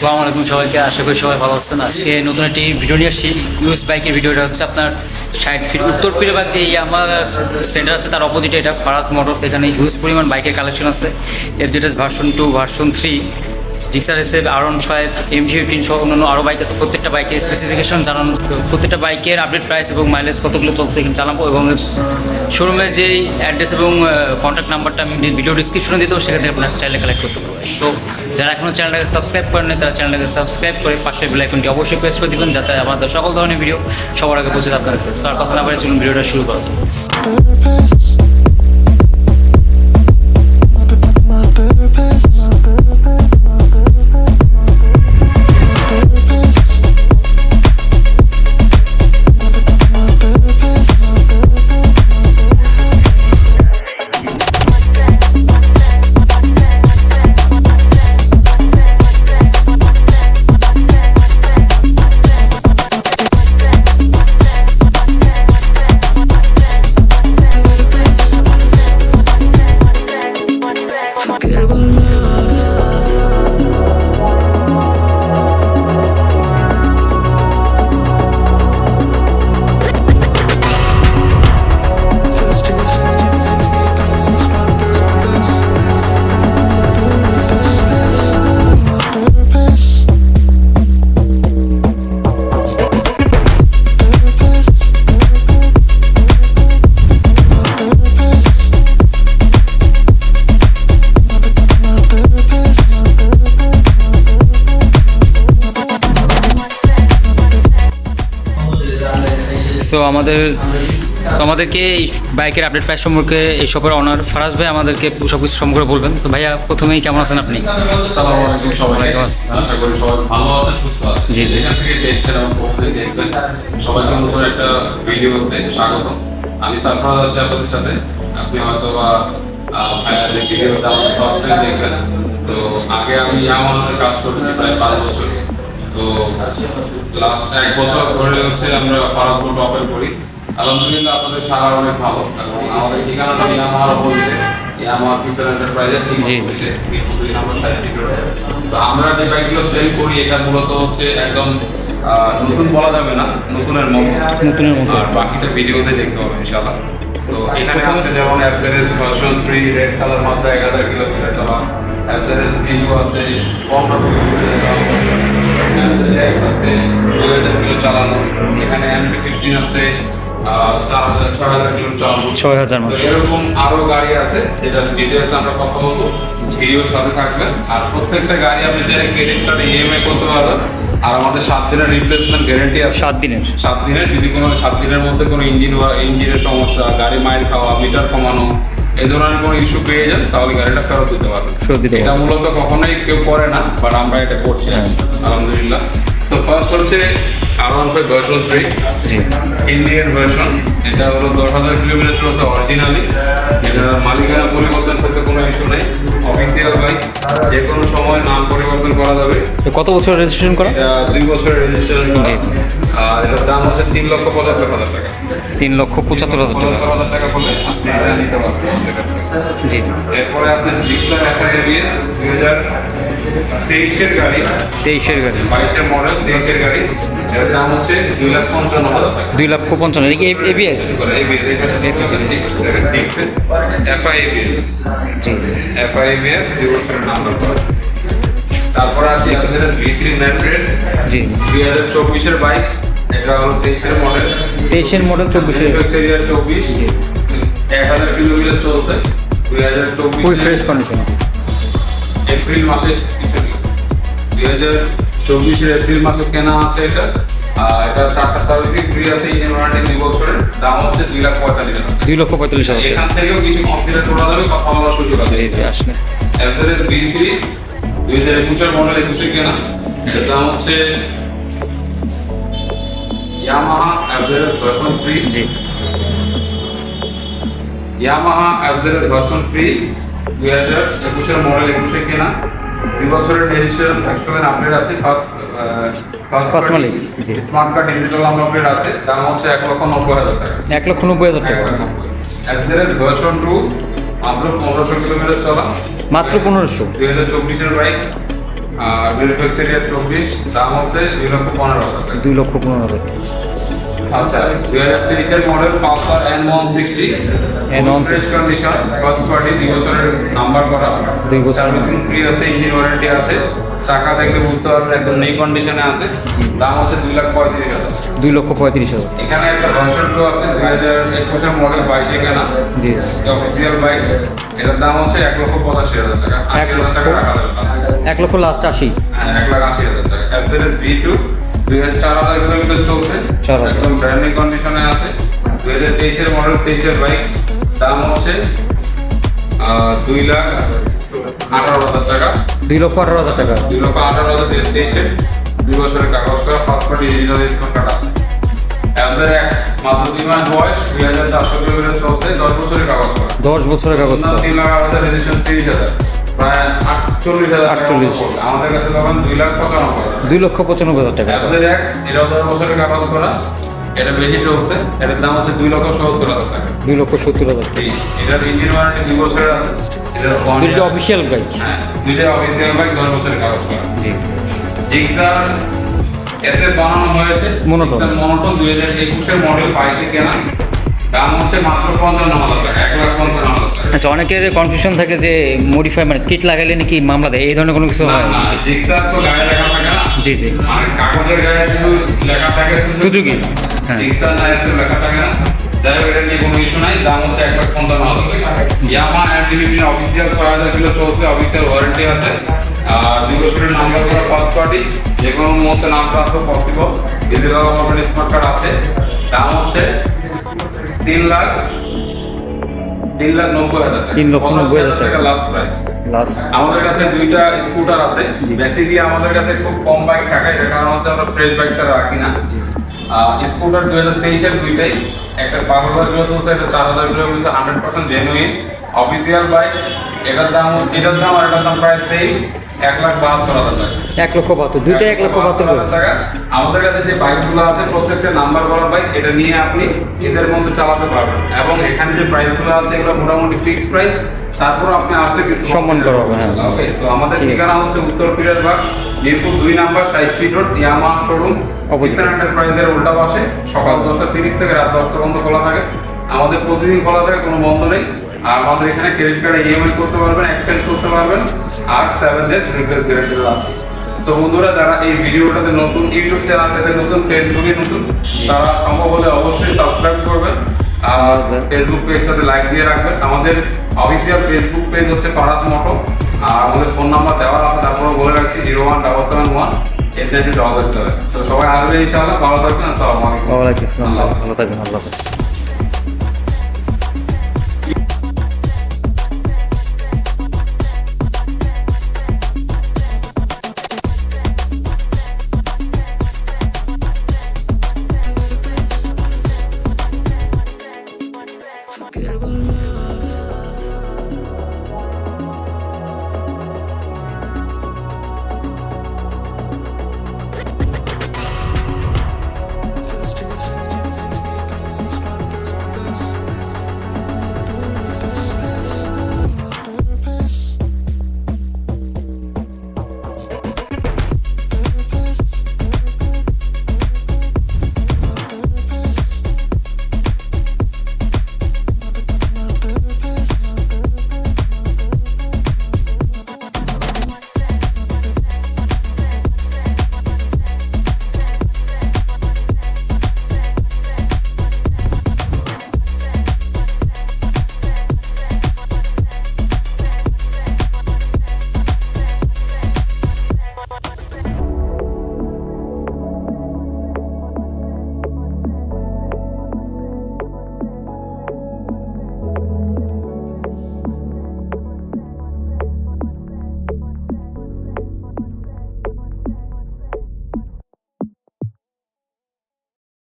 আসসালামু আলাইকুম সবাইকে, আশা করি সবাই ভালো আছেন। আজকে নতুন একটি ভিডিও নিয়ে আসছি। ইউজ বাইকের ভিডিওটা হচ্ছে আপনার 60 ফিট উত্তর পীরবাগ যে আমার সেন্টার আছে তার অপোজিটে এটা ফারাজ মোটরস। এখানে হিউজ পরিমাণ বাইকের কালেকশন আছে। FZS version 2, version 3, Gixxer SF, R15, MT-15 সহ অন্যান্য আরও বাইক আছে। প্রত্যেকটা বাইকের স্পেসিফিকেশন জানানো, প্রত্যেকটা বাইকের আপডেট প্রাইস এবং মাইলেজ কতগুলো চলছে এখানে জানাবো। এবং শোরুমের যেই অ্যাড্রেস এবং কন্ট্যাক্ট নাম্বারটা আমি ভিডিও ডিসক্রিপশনে দিয়ে দেবো, সেখান থেকে আপনার চাইলে কালেক্ট করতে পারবেন। সো যারা এখনও চ্যানেলটাকে সাবস্ক্রাইব করেন না তারা চ্যানেলটাকে সাবস্ক্রাইব করে পাশের বেল আইকনটি অবশ্যই প্রেস করে দেবেন, যাতে আমাদের সকল ধরনের ভিডিও সবার আগে পৌঁছে আপনার কাছে। সো আর কথা না বলে চলুন ভিডিওটা শুরু করা যাবে। সো আমাদেরকে এই বাইকের আপডেট প্রাইস সম্পর্কে এই শপের অনার ফারাজ ভাই আমাদেরকে সব কিছু সম্পর্কে বলবেন। তো ভাইয়া প্রথমেই কেমন আছেন আপনি? আসসালামু আলাইকুম সবাইকে, আশা করি সবাই ভালো আছেন, সুস্থ আছেন। জি জি, এখান থেকে দেখছেন এবং প্রথমেই দেখবেন সবাইকে নতুন একটা ভিডিওতে স্বাগত। আমি সারফরাজ আছি আপনাদের সাথে। আপনি হয়তো বা ভাইয়ার ভিডিওটা আমাদের ফার্স্ট টাইম দেখবেন। তো আগে আমি ইয়ামাহাতে কাজ করেছি প্রায় 5 বছর। তো লাস্ট 1 বছর ধরে হচ্ছে আমরা ফারাজ মোটর অপারেট করি। আলহামদুলিল্লাহ আপনাদের সারা অনেক ভালো, এবং আমাদের ঠিকানাটা ইয়ামাহার অপোজিটে, ইয়ামাহা ফিচার এন্টারপ্রাইজের ঠিক অপোজিটে, মিরপুর নাম্বার 60 রোড। তো আমরা যে বাইকগুলো সেল করি এটা মূলত হচ্ছে একদম নতুন বলা যাবে না, নতুনের মতো। আর বাকিটা ভিডিওতে দেখতে হবে ইনশাআল্লাহ। তো এখানে আছে যেমন এফজেডএস ভার্সন 3 রেড কালার, মাত্র 1000 কিলোমিটার চলা। এফজেডএস ভিডিও আছে 15 কিলোমিটার আছে, 2000 কিলো চালানো। এখানে MT-15 আছে 6000 কিলো চালানো, 6000 মতো। এরকম আরো গাড়ি আছে, সেটা ডিটেইলস আমরা কথা বলবো, ভিডিওর সাথে থাকবেন। আর প্রত্যেকটা গাড়ি আপনি চাইলে ক্রেডিট কার্ডে EMI করতে পারবেন। আর আমাদের 7 দিনের রিপ্লেসমেন্ট গ্যারান্টি আছে। 7 দিনের যদি কোনো 7 দিনের মধ্যে কোনো ইঞ্জিনের সমস্যা, গাড়ি মাইল খাওয়া, মিটার কমানো, এই ধরনের কোনো ইস্যু পেয়ে যান, তাহলে গাড়িটা ফেরত দিতে পারবেন। এটা মূলত কখনোই কেউ করে না, বাট আমরা এটা করছি আলহামদুলিল্লাহ। তো ফার্স্ট হচ্ছে R15 ভার্সন 3 ইন্ডিয়ান ভার্সন। এটা হলো 10,000 কিলোমিটার চলছে অরিজিনালি। এটা মালিকানা পরিবর্তন করতে কোনো ইস্যু নেই, অফিসিয়াল বাইক, যে কোনো সময় নাম পরিবর্তন করা যাবে। কত বছর রেজিস্ট্রেশন করা? এটা 2 বছরের রেজিস্ট্রেশন করা। আর এটার দাম হচ্ছে 3,75,000 টাকা। 3,75,000 টাকা বলে আপনি এটা নিতে পারবেন। জি জি। এরপরে আছে জিক্সার FI-ABS 2023 এর গাড়ি, 23 এর গাড়ি, 22 এর মডেল, 23 এর গাড়ি। এর দাম হচ্ছে 2,55,000 টাকা। 2,55,000 এটা কি ABS? FI-ABS জি জি, FI-ABS 2 বছরের নাম্বার করা। তারপরে আছে আপনাদের V3 900 জি 2024 এর বাইক। এটা হলো 23 এর মডেল, 23 এর মডেল, 24 এর 24 1000 কিলোমিটার চলছে। 2024 ফুল ফ্রেশ কন্ডিশন। এপ্রিল মাসে কিছু নেই, 2024 এর এপ্রিল মাসে কেনা আছে এটা। এটা 4টা সার্ভিস ফ্রি আছে, ইঞ্জিন ওয়ারেন্টি 2 বছরের। দাম হচ্ছে 2,45,000 টাকা। 2,45,000। এখান থেকেও কিছু কনসিডার করা যাবে, কথা বলার সুযোগ আছে। জি জি, আসলে এফজেডএস V3 2021 এর মডেল, 21 এর কেনা। এটার দাম হচ্ছে ইয়ামাহা এফজেডএস ভার্সন 3 জি, ইয়ামাহা এফজেডএস ভার্সন 3 2021 এর মডেল, 21 এর কেনা। 2 বছরের রেজিস্ট্রেশন, এক্সট্রা আপডেট আছে। ফার্স্ট মালিক, জি। স্মার্ট কার্ড ডিজিটাল আপডেট আছে। দাম হচ্ছে 1,90,000 টাকা। 1,90,000 টাকা। এফজেডএস ভার্সন 2 মাত্র 1500 কিলোমিটার চলা, মাত্র 1500। 2024 এর বাইক। ম্যানুফ্যাকচার ইয়ার 24, দাম হচ্ছে 2,15,000 টাকা। 2,15,000 টাকা। আচ্ছা 2023-এর model Pulsar N160 fresh condition, first party 2 বছরের নাম্বার করা, 2 বছর সার্ভিসিং ফ্রি আছে, ইঞ্জিন ওয়ারেন্টি আছে, চাকা দেখলে বুঝতে পারবেন একদম নেই কন্ডিশনে আছে। দাম হচ্ছে 2,35,000। 2,35,000। এখানে একটা ভার্সন প্রো আছে 2021-এর মডেল 22-এ কেনা, জি অফিসিয়াল বাইক। এটার দাম হচ্ছে 1,85,000 টাকা। 80,000 টাকা রাখা যাবে। 1 লক্ষ লাস্ট 80। হ্যাঁ 1,80,000 টাকা। অ্যাসেলের V2 4,000 কিলোমিটার চলছে, 4,000 একদম ব্র্যান্ড নিউ কন্ডিশনে আছে। 2023-এর মডেল 23-এর বাইক, দাম হচ্ছে 2,18,000 টাকা। 2,18,000 টাকা। 2,18,000 2023-এর 2 বছরের কাগজ করা, first party digital registration card আছে। অ্যাভের এক্স মাত্র 2 মাস বয়স, 2,400 কিলোমিটার চলছে, 10 বছরের কাগজ করা। 10 বছরের কাগজ করা। 3,00,000 রেজিস্ট্রেশন 30,000, প্রায় 48,000 টাকা 48 পড়বে। আমাদের কাছে তখন 2,95,000। 2,95,000 টাকা। অ্যাভের এক্স এটা 10 বছরের কাগজ করা, এটা বেশি চলছে, এটার দাম হচ্ছে 2,70,000 টাকা। 2,70,000 টাকা। এটার ইঞ্জিন ওয়ারেন্টি 2 বছরের আছে। এটার দুটো অফিসিয়াল বাইক। হ্যাঁ দুইটা অফিসিয়াল বাইক, 10 বছরের কাগজ করা। জি জিক্সার এতে বানানো হয়েছে মনোটন। মনোটন 2021-এর মডেল 22-এ কেনা, দাম হচ্ছে মাত্র 55,000 টাকা। 1,55,000 টাকা। আচ্ছা, অনেকের কনফিউশন থাকে যে মডিফাই মানে কিট লাগাইলে নাকি মামলা দেয়, এই ধরনের কোনো কিছু না হয়? না, জিক্সার তো গায়ে লেখা থাকে না। জি জি। মানে কাগজের গায়ে শুধু লেখা থাকে সুজুকি। হ্যাঁ। জিক্সার না এসে লেখা থাকে না। যাই হোক, এটা নিয়ে কোনো ইস্যু নাই। দাম হচ্ছে 1,55,000 টাকা। ইয়ামা অ্যান্টিলিটির অফিসিয়াল 6,000 কিলো চলছে, অফিসিয়াল ওয়ারেন্টি আছে। আর 2 বছরের নাম্বার করা, ফার্স্ট পার্টি, যে কোনো মুহূর্তে নাম transfer possible. Digital government smart card আছে। দাম হচ্ছে 3,90,000 টাকা। 3,90,000 টাকা লাস্ট প্রাইস। লাস্ট। আমাদের কাছে 2টা স্কুটার আছে। বেসিক্যালি আমাদের কাছে খুব কম বাইক থাকে, এর কারণ হচ্ছে আমরা ফ্রেশ বাইক ছাড়া রাখি না। স্কুটার 2023-এর দুইটাই, একটা 12,000 কিলো চলছে, একটা 4,000 কিলো চলছে, 100% জেনুইন অফিসিয়াল বাইক। এটার দাম আর এটার দাম প্রায় সেম, 1,72,000 টাকা। 1,72,000, দুইটাই 1,72,000 টাকা। আমাদের কাছে যে বাইকগুলো আছে প্রত্যেকটা নাম্বার করা বাইক, এটা নিয়ে আপনি এদের মধ্যে চালাতে পারবেন। এবং এখানে যে প্রাইসগুলো আছে এগুলো মোটামুটি ফিক্সড প্রাইস, তারপর আপনি আসলে কিছু সম্মান করা হবে। হ্যাঁ ওকে। তো আমাদের ঠিকানা হচ্ছে উত্তর পিরারবাগ, মিরপুর 2 নাম্বার, 60 ফিট রোড, ইয়ামা শোরুম, অপোজিট এন্টারপ্রাইজের উল্টা পাশে। সকাল 10:30 থেকে রাত 10টা পর্যন্ত খোলা থাকে। আমাদের প্রতিদিন খোলা থাকে, কোনো বন্ধ নেই। আর আমাদের এখানে ক্রেডিট কার্ডে ইএমআই করতে পারবেন, এক্সচেঞ্জ করতে পারবেন, আর 7 ডেজ রিপ্লেস গ্যারান্টি আছে। সো বন্ধুরা, যারা এই ভিডিওটাতে নতুন, ইউটিউব চ্যানেলটাতে নতুন, ফেসবুকে নতুন, তারা সম্ভব হলে অবশ্যই সাবস্ক্রাইব করবেন আর ফেসবুক পেজটাতে লাইক দিয়ে রাখবেন। আমাদের অফিসিয়াল ফেসবুক পেজ হচ্ছে ফারাজ মোটো, আর আমাদের ফোন নাম্বার দেওয়া আছে, তারপরে বলে রাখছি 0177189277। তো সবাই আসবে ইনশাআল্লাহ। ভালো থাকবেন। আসসালামু আলাইকুম। ওয়ালাইকুম আসসালাম। ভালো থাকবেন। আল্লাহ হাফেজ।